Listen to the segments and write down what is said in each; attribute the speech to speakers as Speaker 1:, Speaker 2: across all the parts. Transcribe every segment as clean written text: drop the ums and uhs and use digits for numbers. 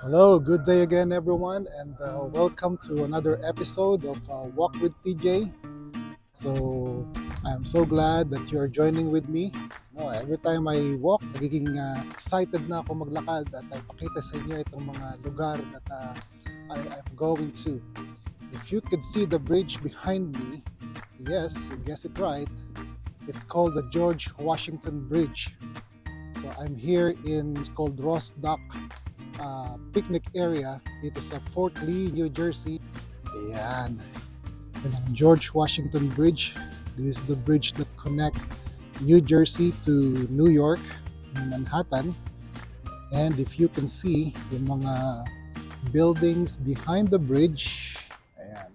Speaker 1: Hello, good day again, everyone, and welcome to another episode of Walk with TJ. So, I'm so glad that you're joining with me. Every time I walk, nagiging excited na ako maglakad at ipakita sa inyo itong mga lugar that I'm going to. If you could see the bridge behind me, yes, you guessed it right. It's called the George Washington Bridge. So I'm here it's called Ross Dock picnic area dito sa Fort Lee, New Jersey. Ayan. Yan ang George Washington Bridge. This is the bridge that connect New Jersey to New York, Manhattan. And if you can see yung mga buildings behind the bridge, ayan,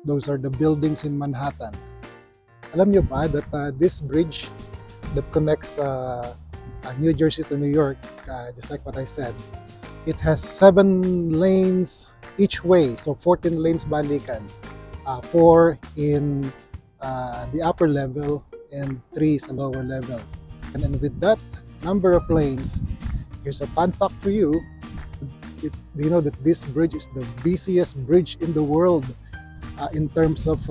Speaker 1: those are the buildings in Manhattan. Alam nyo ba that this bridge that connects New Jersey to New York, just like what I said, it has 7 lanes each way, so 14 lanes balikan, 4 in the upper level and 3 sa lower level. And then with that number of lanes, here's a fun fact for you. Do you know that this bridge is the busiest bridge in the world in terms of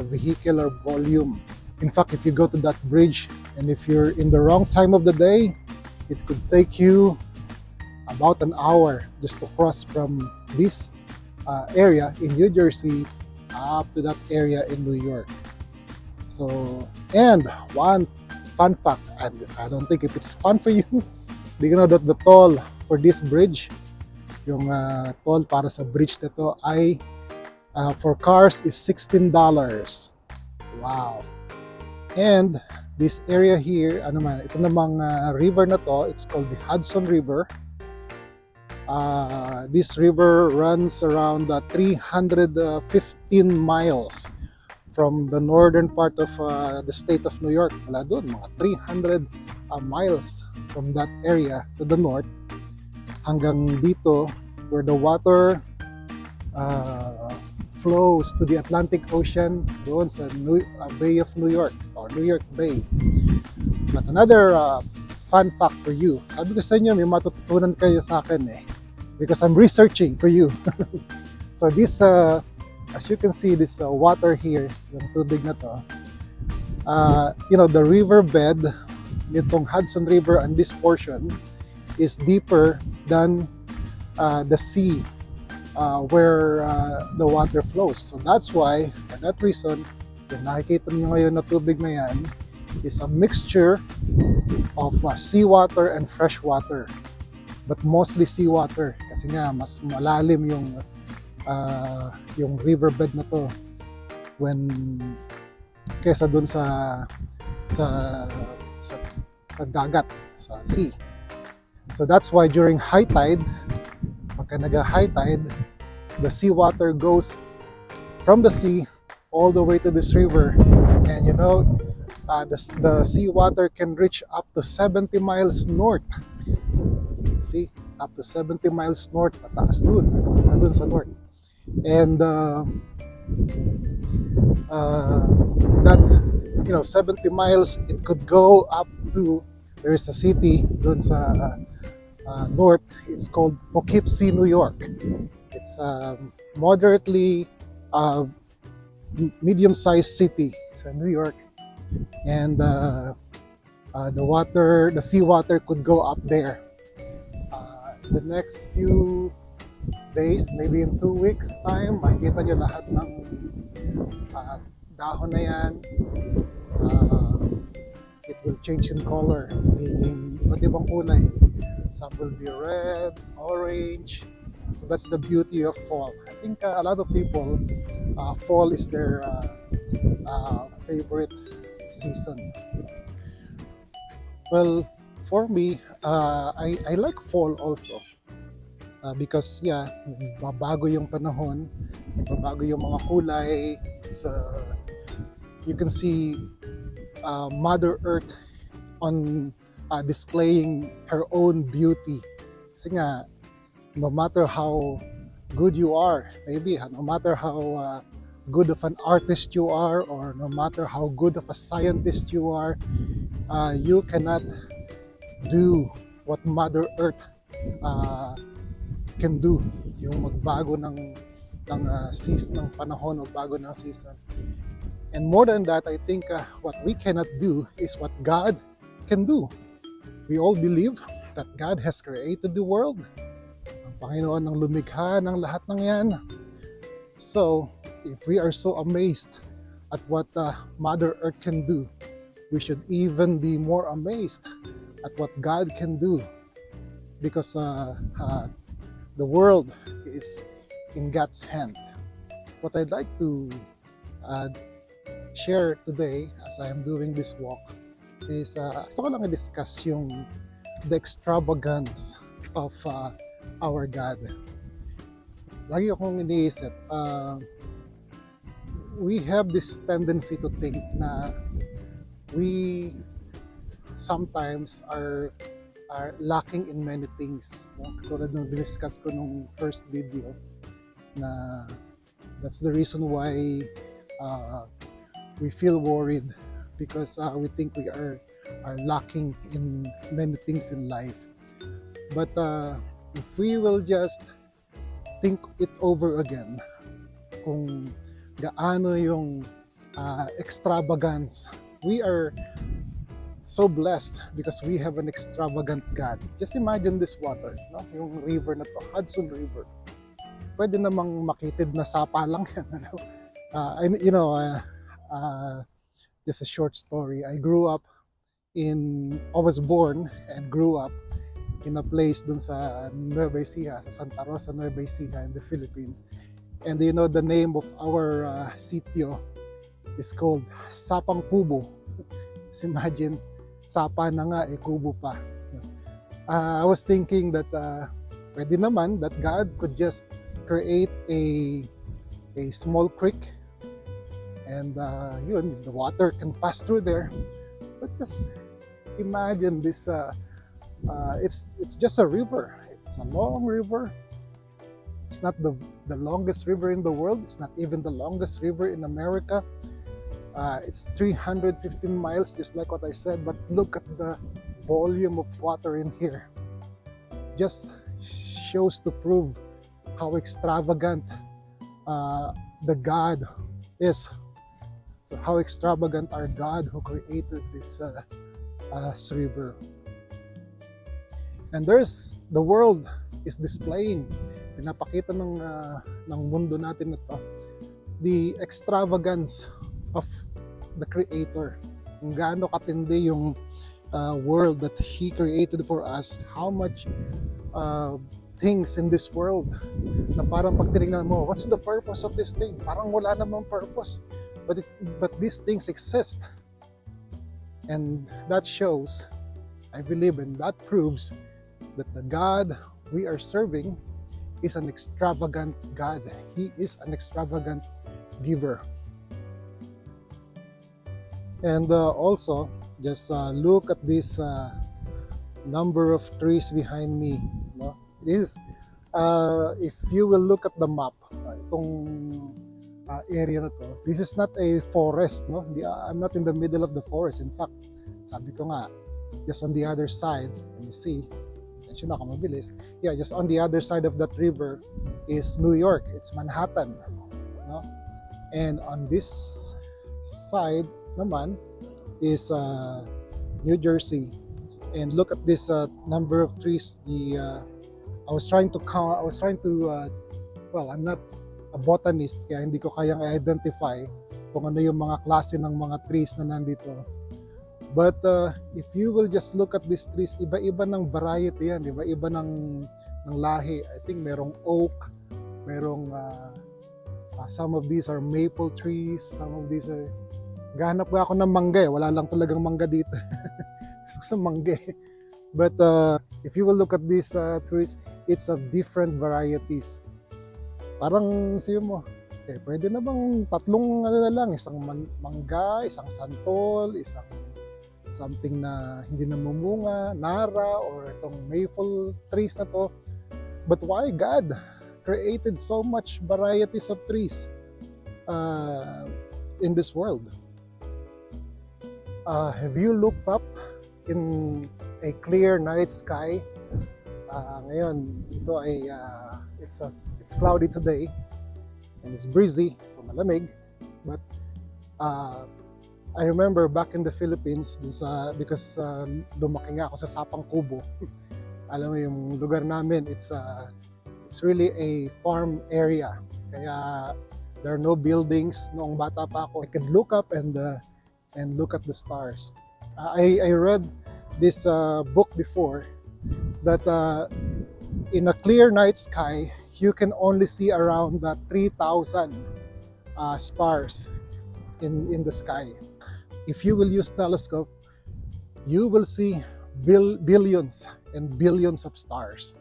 Speaker 1: vehicular volume? In fact, if you go to that bridge and if you're in the wrong time of the day, it could take you about an hour just to cross from this area in New Jersey up to that area in New York. So, and one fun fact, I don't think if it's fun for you, do you know that the toll for this bridge, yung toll para sa bridge na to ay for cars is $16. Wow. And this area here, ito namang river na to, it's called the Hudson River. This river runs around 315 miles from the northern part of the state of New York. Wala doon, mga 300 miles from that area to the north hanggang dito where the water flows to the Atlantic Ocean doon sa Bay of New York or New York Bay. But another fun fact for you, sabi ko sa inyo may matututunan kayo sa akin because I'm researching for you. So this, as you can see, this water here, yung tubig na to, the river bed nitong Hudson River and this portion is deeper than the sea where the water flows. So that's why, for that reason, yung nakikita nyo ngayon na tubig na yan is a mixture of seawater and fresh water. But mostly seawater kasi nga mas malalim yung riverbed na to when kesa dun sa dagat, sa sea. So that's why during high tide, pagka nag-high tide, the seawater goes from the sea all the way to this river, and the seawater can reach up to 70 miles north. See, up to 70 miles north, pataas dun sa north. And that's 70 miles, it could go up to, there is a city dun sa north, it's called Poughkeepsie, New York. It's a moderately medium-sized city sa New York, and the seawater could go up there. The next few days, maybe in 2 weeks time, makikita nyo lahat ng dahon na yan. It will change in color, meaning iba't ibang kulay. Some will be red, orange. So that's the beauty of fall. I think a lot of people, fall is their favorite season. Well, for me, I like fall also because babago yung panahon, babago yung mga kulay. You can see Mother Earth on displaying her own beauty. Kasi nga, no matter how good you are, maybe no matter how good of an artist you are, or no matter how good of a scientist you are, you cannot do what Mother Earth can do, yung magbago ng season, ng panahon, magbago ng season. And more than that, I think what we cannot do is what God can do. We all believe that God has created the world. Ang Panginoon ang lumikha ng lahat ng yan. So, if we are so amazed at what Mother Earth can do, we should even be more amazed at what God can do, because the world is in God's hand. What I'd like to share today as I am doing this walk is gusto ko lang i-discuss the extravagance of our God. Lagi akong iniisip, we have this tendency to think na we sometimes are lacking in many things. No? Katulad nung discuss ko nung first video, na that's the reason why we feel worried, because we think we are lacking in many things in life. But if we will just think it over again, kung gaano yung extravagance, we are so blessed because we have an extravagant God. Just imagine this water, no? Yung river na to, Hudson River. Pwede namang makitid na sapa lang yan. Just a short story. I was born and grew up in a place dun sa Nueva Ecija, sa Santa Rosa, Nueva Ecija in the Philippines. And you know, the name of our sitio is called Sapang Kubo. Just imagine, sapa na nga, kubo pa. I was thinking that pwede naman that God could just create a small creek, and the water can pass through there. But just imagine this, it's just a river. It's a long river. It's not the longest river in the world. It's not even the longest river in America. It's 315 miles, just like what I said. But look at the volume of water in here. Just shows to prove how extravagant the God is. So how extravagant our God who created this river. And the world is displaying, pinapakita ng mundo natin na to, the extravagance of the Creator. Kung gaano katindi yung world that He created for us, how much things in this world na parang pag tinignan mo, what's the purpose of this thing? Parang wala namang purpose. But these things exist. And that shows, I believe, and that proves that the God we are serving is an extravagant God. He is an extravagant giver. And also, just look at this number of trees behind me. No? It is, if you will look at the map, itong area na to, this is not a forest. No? I'm not in the middle of the forest. In fact, sabi ko nga, just on the other side, let me see, attention ako mabilis. Yeah, just on the other side of that river is New York. It's Manhattan. No? And on this side naman is New Jersey. And look at this number of trees. I was trying to count. Well, I'm not a botanist, kaya hindi ko kayang identify kung ano yung mga klase ng mga trees na nandito. But if you will just look at these trees, iba-iba ng variety yan, iba-iba ng lahi. I think merong oak, merong some of these are maple trees, some of these are, gahanap ba ako ng mangga, wala lang talagang mangga dito. Sa mangga. But if you will look at these trees, it's of different varieties. Parang sabi mo, pwede na bang tatlong na lang, isang mangga, isang santol, isang something na hindi namumunga, nara, or itong maple trees na to. But why God created so much varieties of trees in this world? Have you looked up in a clear night sky Ngayon, ito ay it's cloudy today and it's breezy, so malamig. But uh, I remember back in the Philippines, because lumaki nga ako sa Sapang Kubo. Alam mo yung lugar namin, it's really a farm area. Kaya there are no buildings. Noong bata pa ako, I could look up and look at the stars. I read this book before that in a clear night sky, you can only see around 3,000 stars in the sky. If you will use telescope, you will see billions and billions of stars.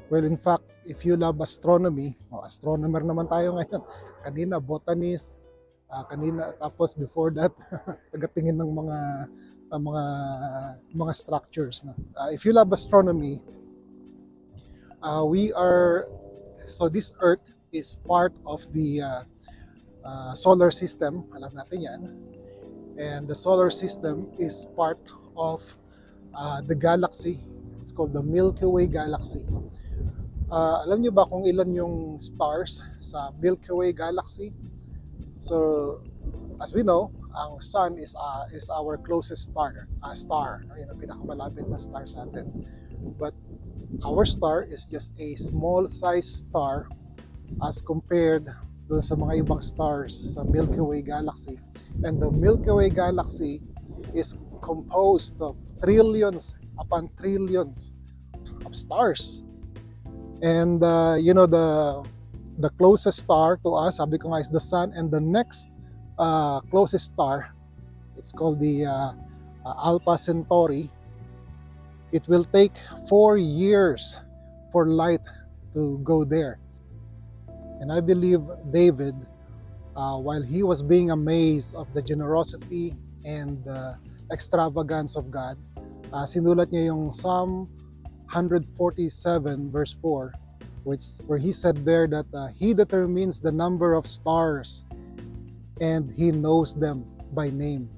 Speaker 1: Well, in fact, if you love astronomy, astronomer naman tayo ngayon. Kanina, botanist, kanina, tapos before that, tagatingin ng mga structures. If you love astronomy, so this Earth is part of the solar system, alam natin yan. And the solar system is part of the galaxy. It's called the Milky Way galaxy. Alam niyo ba kung ilan yung stars sa Milky Way galaxy? So, as we know, ang sun is our closest star. Yun ang pinakamalapit na star sa atin. But our star is just a small size star as compared doon sa mga ibang stars sa Milky Way galaxy. And the Milky Way galaxy is composed of trillions upon trillions of stars. And the closest star to us, sabi ko nga, is the sun, and the next closest star, it's called the Alpha Centauri. It will take 4 years for light to go there. And I believe David, while he was being amazed of the generosity and the extravagance of God, sinulat niya yung Psalm 147 verse 4, where he said there that he determines the number of stars and he knows them by name.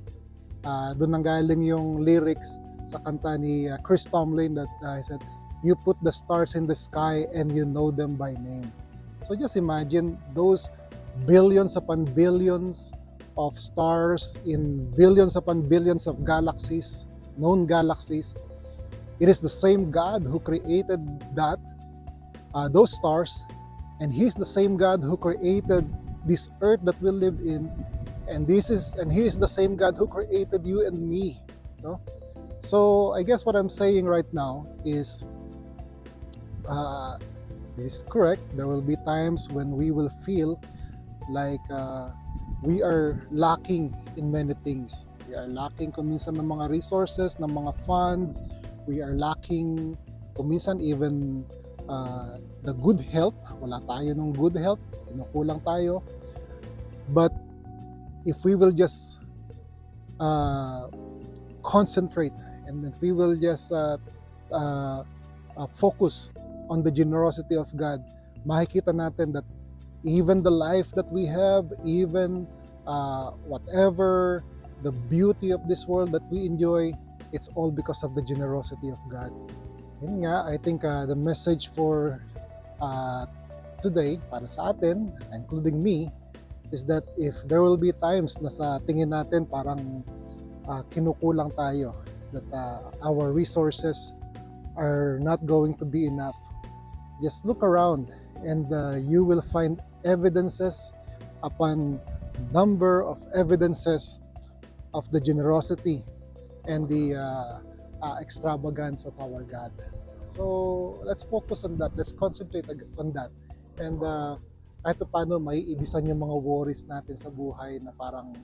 Speaker 1: Doon nanggaling yung lyrics sa kanta ni Chris Tomlin that he said, "You put the stars in the sky and you know them by name." So just imagine those billions upon billions of stars in billions upon billions of galaxies, known galaxies. It is the same God who created those stars, and He's the same God who created this earth that we live in, and He is the same God who created you and me. No? So I guess what I'm saying right now is correct. There will be times when we will feel like we are lacking in many things. We are lacking kuminsan ng mga resources, ng mga funds. We are lacking kuminsan even the good health. Wala tayo ng good health. Kinukulang tayo. But if we will just concentrate, and if we will just focus on the generosity of God, makikita natin that even the life that we have, even whatever the beauty of this world that we enjoy, it's all because of the generosity of God. Yun nga, I think the message for today para sa atin, including me, is that if there will be times na sa tingin natin parang kinukulang tayo, that our resources are not going to be enough, just look around and you will find evidences upon number of evidences of the generosity and the extravagance of our God. So let's focus on that. Let's concentrate on that. And kahit paano may ibisan yung mga worries natin sa buhay na parang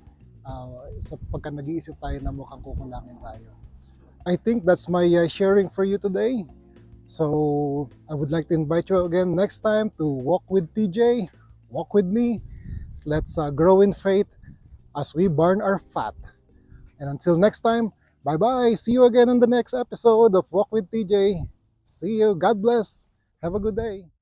Speaker 1: sa pagka nag-iisip tayo na mukhang kukulangin tayo. I think that's my sharing for you today. So I would like to invite you again next time to walk with TJ, walk with me. Let's grow in faith as we burn our fat. And until next time, bye-bye. See you again on the next episode of Walk with TJ. See you. God bless. Have a good day.